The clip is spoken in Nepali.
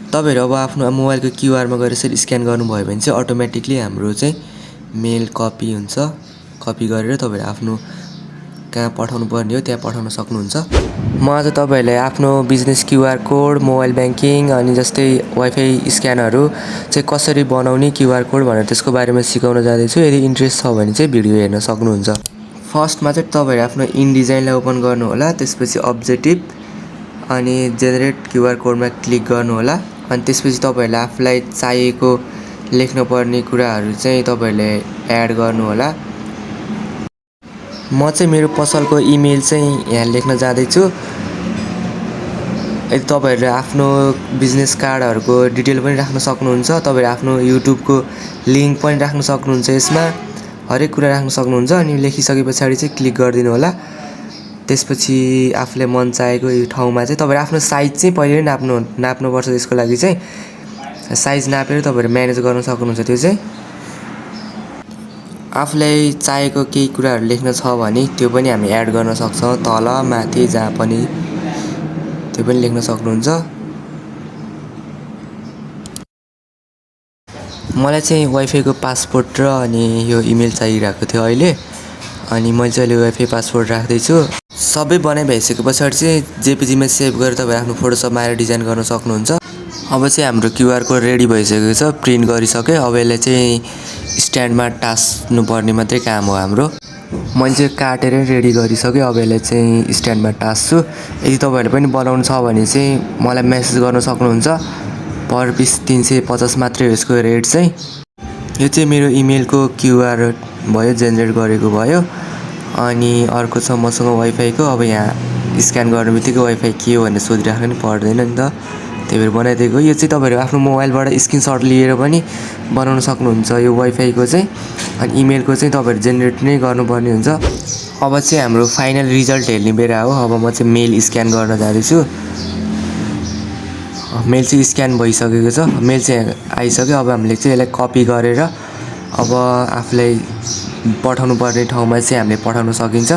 तपाईहरु अब आफ्नो मोबाइलको क्यूआरमा गएर यसरी स्क्यान गर्नुभयो भने चाहिँ अटोमेटिकली हाम्रो चाहिँ मेल कपी हुन्छ। कपी गरेर तपाईहरु आफ्नो कहाँ पठाउनु पर्ने हो त्यहाँ पठाउन सक्नुहुन्छ। म आज तपाईहरुलाई आफ्नो business QR code, mobile banking अनि जस्तै वाइफाई स्क्यानरहरू चाहिँ कसरी बनाउने क्यूआर कोड भनेर त्यसको बारेमा सिकाउन जाँदैछु। यदि इन्ट्रेस्ट छ भने चाहिँ भिडियो हेर्न सक्नुहुन्छ। फर्स्टमा चाहिँ तपाईहरु आफ्नो इनडिजाइनलाई ओपन गर्नु होला, त्यसपछि अब्जेक्टिभ अनि जेनेरेट क्यूआर कोडमा क्लिक गर्नु होला। अनि त्यसपछि तपाईहरुले आफुलाई चाहिएको लेख्न पर्ने कुराहरू चाहिँ तपाईहरुले एड गर्नु होला। म चाहिँ मेरो पसलको इमेल चाहिँ यहाँ लेख्न जाँदैछु। यदि तपाईहरुले आफ्नो बिजनेस कार्डहरुको डिटेल पनि राख्न सक्नुहुन्छ। तपाईहरु आफ्नो युट्युबको लिंक पनि राख्न सक्नुहुन्छ। यसमा हरेक कुरा राख्न सक्नुहुन्छ। अनि लेखिसकेपछि चाहिँ क्लिक गरिदिनु होला। त्यसपछि आफुले मन चाहेको यो ठाउँमा चाहिँ तपाईहरु आफ्नो साइज चाहिँ पहिले नाप्नुपर्छ। त्यसको लागि चाहिँ साइज नापेर तपाईहरु म्यानेज गर्न सक्नुहुन्छ। त्यो चाहिँ आफुलाई चाहिएको केही कुराहरु लेख्न छ भने त्यो पनि हामी एड गर्न सक्छौं। तल माथि जहाँ पनि त्यो पनि लेख्न सक्नुहुन्छ। मलाई चाहिँ वाइफाईको पासपोर्ट र अनि यो इमेल चाहिरहेको थियो अहिले। अनि मैले चाहिँ अहिले वाइफाई पासपोर्ट राख्दै छु। सबै बनाइ भइसके पछाडी चाहिँ जेपीजी मा सेभ गरेर तपाईहरु आफ्नो फोटोसपमा हालेर डिजाइन गर्न सक्नुहुन्छ। अब चाहिँ हाम्रो क्यूआर कोड रेडी भइसकेको छ, प्रिन्ट गरिसके। अब यसलाई चाहिँ स्ट्यान्डमा टास्नु पर्ने मात्रै काम हो हाम्रो। मैले चाहिँ काटेर रेडी गरिसके। अब यसलाई चाहिँ स्ट्यान्डमा टास्छु। यदि तपाईहरुले पनि बनाउनु छ भने चाहिँ मलाई मेसेज गर्न सक्नुहुन्छ। पर पिस 350 मात्रै हो यसको रेट चाहिँ। यो चाहिँ मेरो इमेलको क्यूआर भयो, जेनेरेट गरेको भयो। अनि अर्को छ मसँग वाइफाईको। अब यहाँ स्क्यान गर्नेबित्तिकै वाइफाई के हो भनेर सोधिराख्नु नि पर्दैन नि त, त्यही भएर बनाइदिएको। यो चाहिँ तपाईहरु आफ्नो मोबाइलबाट स्क्रिनशट लिएर पनि बनाउन सक्नुहुन्छ यो वाइफाईको चाहिँ। अनि इमेलको चाहिँ तपाईहरु जेनेरेट नै गर्नुपर्ने हुन्छ। अब चाहिँ हाम्रो फाइनल रिजल्ट हेर्ने बेला हो। अब म चाहिँ मेल स्क्यान गर्न जाँदैछु। मेल चाहिँ स्क्यान भइसकेको छ। मेल चाहिँ आइसक्यो। अब हामीले चाहिँ यसलाई कपी गरेर अब आफुलाई पठाउनु पर्ने ठाउँमा चाहिँ हामीले पठाउन सकिन्छ।